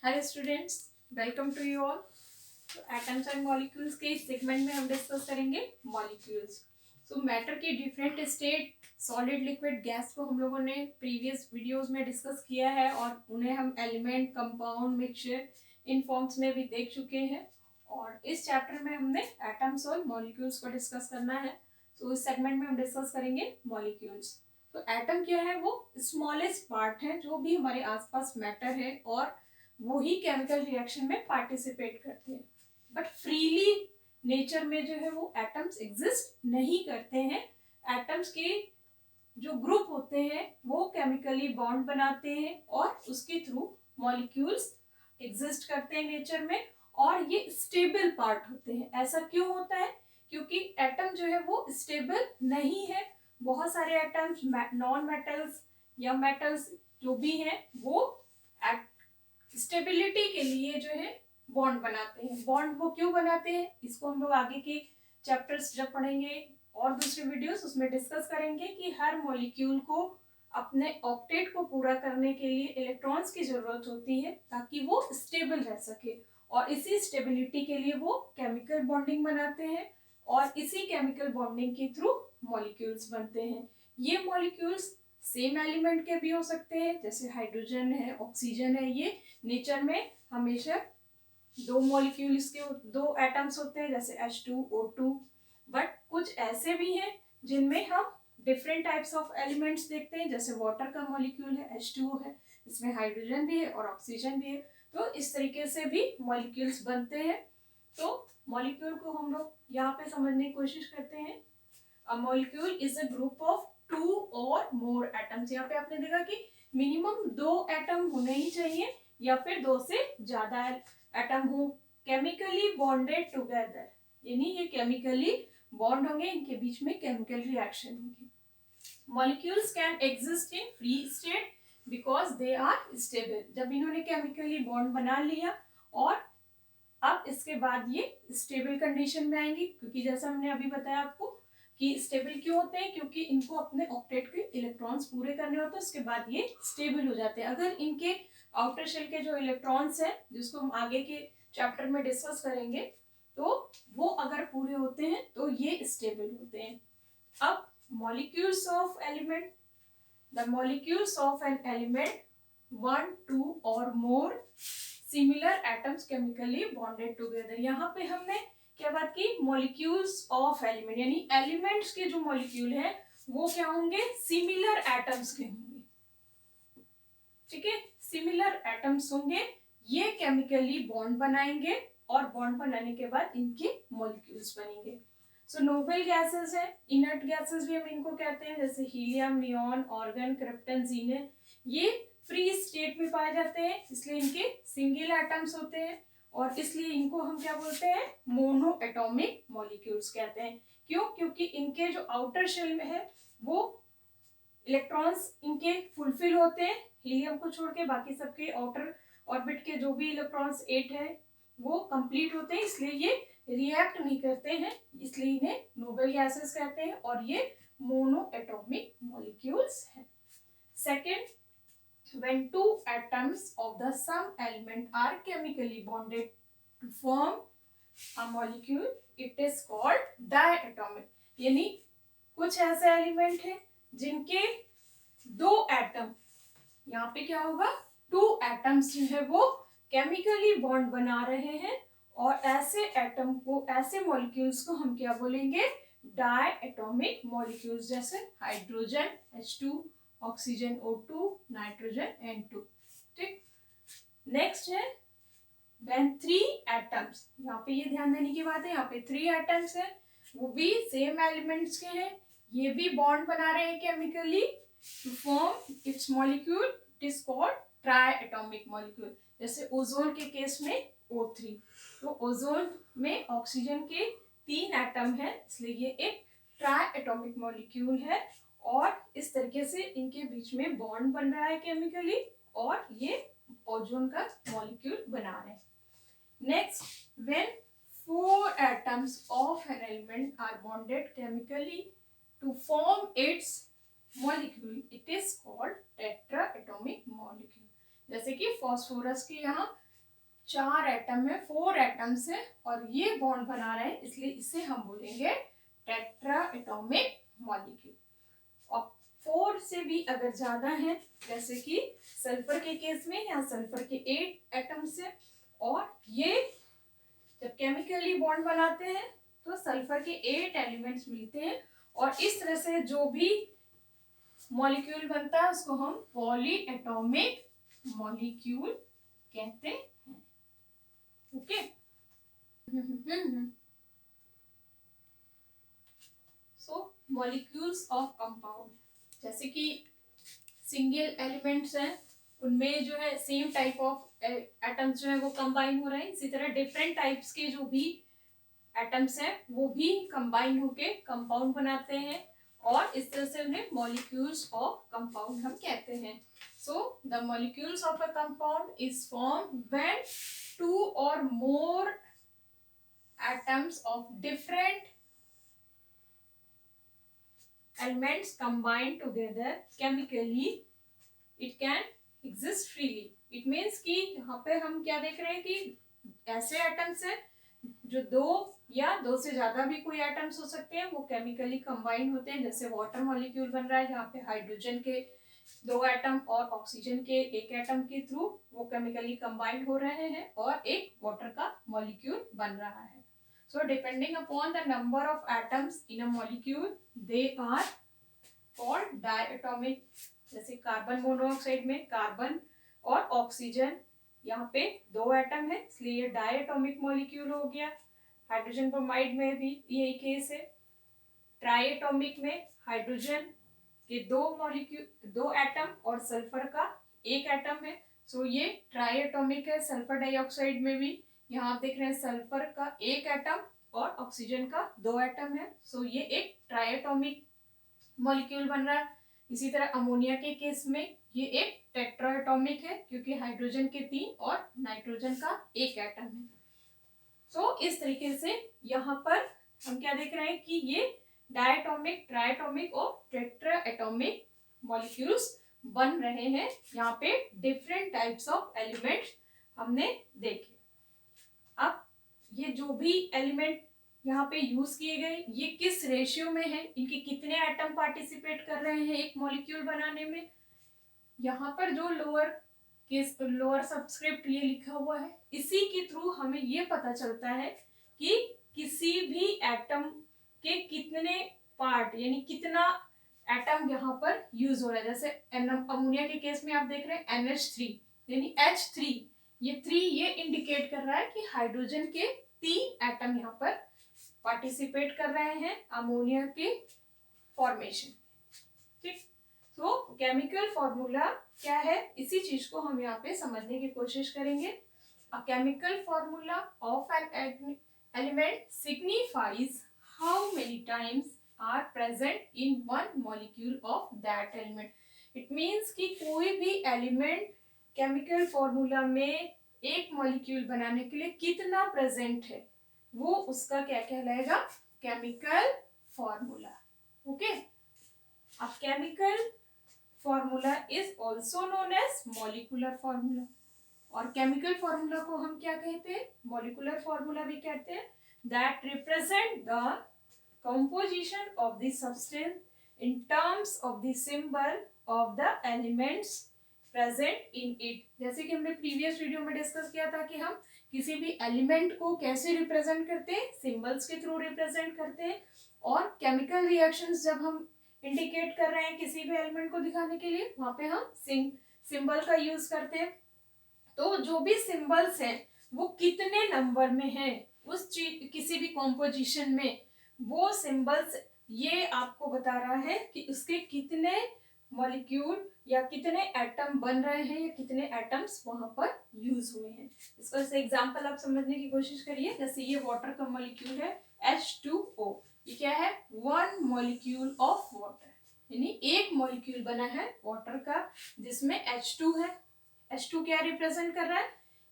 Hello students, welcome to you all. Atoms and molecules के इस segment में हम डिस्कस करेंगे मॉलिक्यूल्स। मैटर की different state, solid, liquid, gas को हम लोगों ने प्रीवियस वीडियोस में डिस्कस किया है और उन्हें हम element, compound, mixture in forms में भी देख चुके हैं। और इस चैप्टर में हमने एटम्स और मॉलिक्यूल्स को डिस्कस करना है। इस सेगमेंट में हम डिस्कस करेंगे मॉलिक्यूल्स। एटम क्या है? वो स्मॉलेस्ट पार्ट है जो भी हमारे आसपास मैटर है और वो ही केमिकल रिएक्शन में पार्टिसिपेट करते हैं। बट फ्रीली नेचर में जो है वो एटम्स एग्जिस्ट नहीं करते हैं। एटम्स के जो ग्रुप होते हैं वो केमिकली बॉन्ड बनाते हैं और उसके थ्रू मॉलिक्यूल्स एग्जिस्ट करते हैं नेचर में, और ये स्टेबल पार्ट होते हैं। ऐसा क्यों होता है? क्योंकि एटम जो है वो स्टेबल नहीं है। बहुत सारे एटम्स, नॉन मेटल्स या मेटल्स जो भी हैं, वो स्टेबिलिटी के लिए जो है बॉन्ड बनाते हैं। बॉन्ड वो क्यों बनाते हैं, इसको हम लोग आगे के चैप्टर्स जब पढ़ेंगे और दूसरे वीडियोस उसमें डिस्कस करेंगे कि हर मॉलिक्यूल को अपने ऑक्टेट को पूरा करने के लिए इलेक्ट्रॉन्स की जरूरत होती है ताकि वो स्टेबल रह सके, और इसी स्टेबिलिटी के लिए वो केमिकल बॉन्डिंग बनाते हैं और इसी केमिकल बॉन्डिंग के थ्रू मॉलिक्यूल्स बनते हैं। ये मॉलिक्यूल्स सेम एलिमेंट के भी हो सकते हैं, जैसे हाइड्रोजन है, ऑक्सीजन है। ये नेचर में हमेशा दो मॉलिक्यूल्स के दो एटम्स होते हैं, जैसे H2O2। बट कुछ ऐसे भी हैं जिनमें हम डिफरेंट टाइप्स ऑफ एलिमेंट्स देखते हैं, जैसे वाटर का मॉलिक्यूल है, H2O है, इसमें हाइड्रोजन भी है और ऑक्सीजन भी है। तो इस तरीके से भी मॉलिक्यूल्स बनते हैं। तो मॉलिक्यूल को हम लोग यहाँ पे समझने की कोशिश करते हैं। A molecule is a group of 2 और मोर एटम्स। यहाँ पे आपने देखा कि मिनिमम 2 एटम होने ही चाहिए या फिर 2 से ज्यादा एटम हो, केमिकली बॉन्डेड टुगेदर, यानी ये केमिकली बॉन्ड होंगे, इनके बीच में केमिकल रिएक्शन होगी। Molecules can exist in free state because they are stable. जब इन्होंने केमिकली बॉन्ड बना लिया और अब इसके बाद ये स्टेबल कंडीशन में आएंगी, क्योंकि जैसा हमने अभी बताया आपको कि स्टेबल क्यों होते हैं, क्योंकि इनको अपने ऑक्टेट के इलेक्ट्रॉन्स पूरे करने होते हैं, उसके बाद ये स्टेबल हो जाते हैं। अगर इनके आउटर शेल के जो इलेक्ट्रॉन्स हैं, जिसको हम आगे के चैप्टर में डिस्कस करेंगे, तो वो अगर पूरे होते हैं तो ये स्टेबल होते हैं। अब molecules of element, the molecules of an element 1, 2 और more similar atoms chemically bonded together. यहाँ पे हमने क्या बात की? मॉलिक्यूल्स ऑफ एलिमेंट, यानी एलिमेंट्स के जो मॉलिक्यूल है वो क्या होंगे? सिमिलर एटम्स के होंगे। ठीक है, सिमिलर एटम्स होंगे, ये केमिकली बॉन्ड बनाएंगे और बॉन्ड बनाने के बाद इनके मॉलिक्यूल्स बनेंगे। नोबल गैसेस है, इनर्ट गैसेस भी हम इनको कहते हैं, जैसे हीलियम, नियॉन, ऑर्गन, क्रिप्टन, जीनन। ये फ्री स्टेट में पाए जाते हैं, इसलिए इनके सिंगल एटम्स होते हैं और इसलिए इनको हम क्या बोलते हैं? मोनो एटॉमिक मॉलिक्यूल्स कहते हैं। क्यों? क्योंकि इनके जो आउटर शेल में है वो इलेक्ट्रॉन्स इनके फुलफिल होते हैं, हीलियम को छोड़ के बाकी सबके आउटर ऑर्बिट के जो भी इलेक्ट्रॉन्स 8 है वो कंप्लीट होते हैं, इसलिए ये रिएक्ट नहीं करते हैं, इसलिए इन्हें नोबल गैसेस कहते हैं और ये मोनो एटॉमिक मॉलिक्यूल्स हैं। Second, when two atoms of the same element are chemically bonded to form a molecule, it is called diatomic। यानी कुछ ऐसे एलिमेंट हैं जिनके दो एटम, यहाँ पे क्या होगा? 2 एटम्स जो है वो केमिकली बॉन्ड बना रहे हैं और ऐसे एटम को, ऐसे मॉलिक्यूल्स को हम क्या बोलेंगे? डायएटॉमिक मॉलिक्यूल्स, जैसे hydrogen H2, oxygen O2, nitrogen N2। ठीक, नेक्स्ट है when 3 एटम्स, यहाँ पे ये ध्यान देने की बात है, यहाँ पे 3 एटम्स है, वो भी सेम एलिमेंट्स के हैं, ये भी बॉन्ड बना रहे हैं chemically to form its molecule, it is called triatomic molecule. जैसे ओजोन के केस में O3, तो ओजोन में ऑक्सीजन के 3 एटम है, इसलिए ये एक ट्राइएटॉमिक मॉलिक्यूल है और इस तरीके से इनके बीच में बॉन्ड बन रहा है केमिकली और ये ओजोन का मॉलिक्यूल बना रहे हैं। Next, when 4 atoms of an element are bonded chemically to form its molecule, it is called tetraatomic molecule। जैसे कि फॉस्फोरस के यहाँ 4 एटम है, 4 एटम्स है और ये बॉन्ड बना रहे हैं, इसलिए इसे हम बोलेंगे टेट्रा एटॉमिक मॉलिक्यूल। और 4 से भी अगर ज्यादा है, जैसे कि सल्फर के केस में यहाँ सल्फर के 8 एटम्स है, और ये जब केमिकली बॉन्ड बनाते हैं तो सल्फर के 8 एलिमेंट्स मिलते हैं, और इस तरह से जो भी मॉलिक्यूल बनता है उसको हम पॉली एटॉमिक मॉलिक्यूल कहते हैं। Okay, so molecules of compound, जैसे कि सिंगल एलिमेंट्स हैं उनमें जो है सेम टाइप ऑफ एटम्स जो है वो कंबाइन हो रहे हैं, इसी तरह डिफरेंट टाइप्स के जो भी एटम्स हैं वो भी कंबाइन होके कंपाउंड बनाते हैं, और इस तरह से उन्हें मॉलिक्यूल्स ऑफ कंपाउंड हम कहते हैं। So the molecules of a compound is form when 2 or more atoms of different elements combine together chemically, it can exist freely. It means कि यहाँ पे हम क्या देख रहे हैं कि ऐसे एटम्स हैं जो 2 या 2 से ज्यादा भी कोई एटम्स हो सकते हैं, वो केमिकली कंबाइन होते हैं, जैसे वाटर मॉलिक्यूल बन रहा है जहाँ पे हाइड्रोजन के 2 एटम और ऑक्सीजन के 1 एटम के थ्रू वो केमिकली कंबाइन हो रहे हैं और एक वाटर का मॉलिक्यूल बन रहा है। So depending upon the number of atoms in a molecule they are called diatomic. जैसे कार्बन मोनोऑक्साइड में कार्बन और ऑक्सीजन, यहाँ पे 2 एटम है इसलिए ये डायटोमिक मॉलिक्यूल हो गया। हाइड्रोजन ब्रोमाइड में भी यही केस है। ट्राइएटोमिक में हाइड्रोजन के 2 मॉलिक्यूल 2 एटम और सल्फर का 1 एटम है, सो ये ट्राइएटोमिक है। सल्फर डाइऑक्साइड में भी यहाँ आप देख रहे हैं सल्फर का 1 एटम और ऑक्सीजन का 2 एटम है, सो ये एक ट्राइएटोमिक मॉलिक्यूल बन रहा है। इसी तरह अमोनिया के केस में ये एक टेट्राएटॉमिक है क्योंकि हाइड्रोजन के 3 और नाइट्रोजन का 1 एटम है। सो इस तरीके से यहाँ पर हम क्या देख रहे हैं कि ये डायटोमिक, ट्राइएटॉमिक और टेट्राएटॉमिक मॉलिक्यूल्स बन रहे हैं। यहाँ पे डिफरेंट टाइप्स ऑफ एलिमेंट्स हमने देखे। अब ये जो भी एलिमेंट यहाँ पे यूज किए गए ये किस रेशियो में है, इनके कितने एटम पार्टिसिपेट कर रहे हैं एक मॉलिक्यूल बनाने में, यहाँ पर जो लोअर सबस्क्रिप्ट ये लिखा हुआ है इसी के थ्रू हमें ये पता चलता है कि किसी भी एटम के कितने पार्ट यानी कितना एटम यहाँ पर यूज हो रहा है। जैसे अमोनिया के केस में आप देख रहे हैं NH3 यानी H3, ये 3 ये इंडिकेट कर रहा है कि हाइड्रोजन के 3 एटम यहाँ पर पार्टिसिपेट कर रहे हैं अमोनिया के फॉर्मेशन। ठीक, तो केमिकल फॉर्मूला क्या है इसी चीज को हम यहाँ पे समझने की कोशिश करेंगे। A chemical formula of an element signifies how many times are present in one molecule of that element. It means कि कोई भी एलिमेंट केमिकल फॉर्मूला में एक मॉलिक्यूल बनाने के लिए कितना प्रेजेंट है वो उसका क्या कहलाएगा, केमिकल फॉर्मूला। ओके, अब chemical formula is also known as molecular formula, और केमिकल फॉर्मूला को हम क्या कहते हैं, मॉलिकुलर फॉर्मूला भी कहते हैं। That represent the composition of the substance in terms of the symbol of the elements present in it. जैसे कि हमने प्रीवियस वीडियो में डिस्कस किया था कि हम किसी भी एलिमेंट को कैसे रिप्रेजेंट करते हैं, सिंबल्स के थ्रू रिप्रेजेंट करते हैं। और केमिकल रिएक्शंस जब हम इंडिकेट कर रहे हैं किसी भी एलिमेंट को दिखाने के लिए वहां पे हम सिंबल का यूज करते हैं। तो जो भी सिंबल्स हैं वो कितने नंबर में है उस चीज किसी भी कॉम्पोजिशन में, वो सिंबल्स ये आपको बता रहा है कि उसके कितने मॉलिक्यूल या कितने एटम बन रहे हैं या कितने एटम्स वहां पर यूज हुए हैं। इसको से एग्जांपल आप समझने की कोशिश करिए। जैसे ये वाटर का मॉलिक्यूल है H2O, ये क्या है, 1 मॉलिक्यूल ऑफ वाटर, यानी एक मॉलिक्यूल बना है वाटर का जिसमें H2 है। H2 क्या रिप्रेजेंट कर रहा है,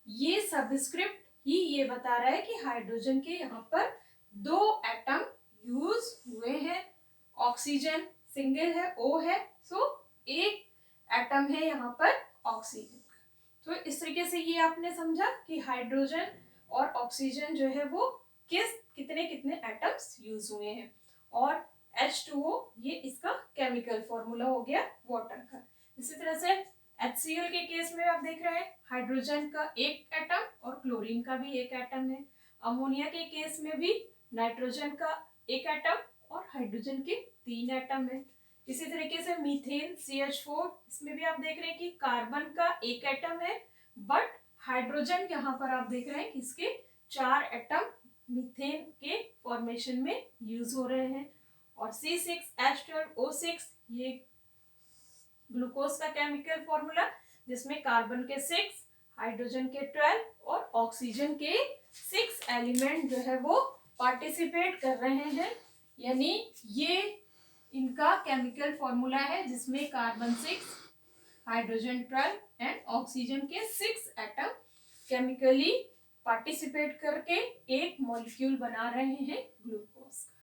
ये सबस्क्रिप्ट ही ये बता रहा है कि हाइड्रोजन के यहाँ पर 2 एटम यूज हुए हैं। ऑक्सीजन सिंगल है, O है, सो एक एटम है यहाँ पर ऑक्सीजन का। तो इस तरीके से ये आपने समझा कि हाइड्रोजन और ऑक्सीजन जो है वो कितने कितने एटम्स यूज हुए हैं। और H2O ये इसका केमिकल फॉर्मूला हो गया वाटर का। इसी तरह से HCl के केस में आप देख रहे हैं हाइड्रोजन का एक एटम और क्लोरीन का भी एक एटम है। अमोनिया के केस में भी नाइट्रोजन का एक एटम और हाइड्रोजन के 3 एटम है। इसी तरीके से मीथेन CH4, इसमें भी आप देख रहे हैं कि कार्बन का एक एटम है, बट हाइड्रोजन यहाँ पर आप देख रहे हैं कि इसके 4 एटम मीथेन के फॉर्मेशन में यूज हो रहे हैं। और C6H12O6 ये ग्लूकोज का केमिकल फॉर्मूला, जिसमें कार्बन के 6, हाइड्रोजन के 12 और ऑक्सीजन के 6 एलिमेंट जो है वो पार्टिसिपेट कर रहे हैं। यानी ये इनका केमिकल फॉर्मूला है जिसमें कार्बन 6, हाइड्रोजन 12 एंड ऑक्सीजन के 6 एटम केमिकली पार्टिसिपेट करके एक मॉलिक्यूल बना रहे हैं ग्लूकोज का।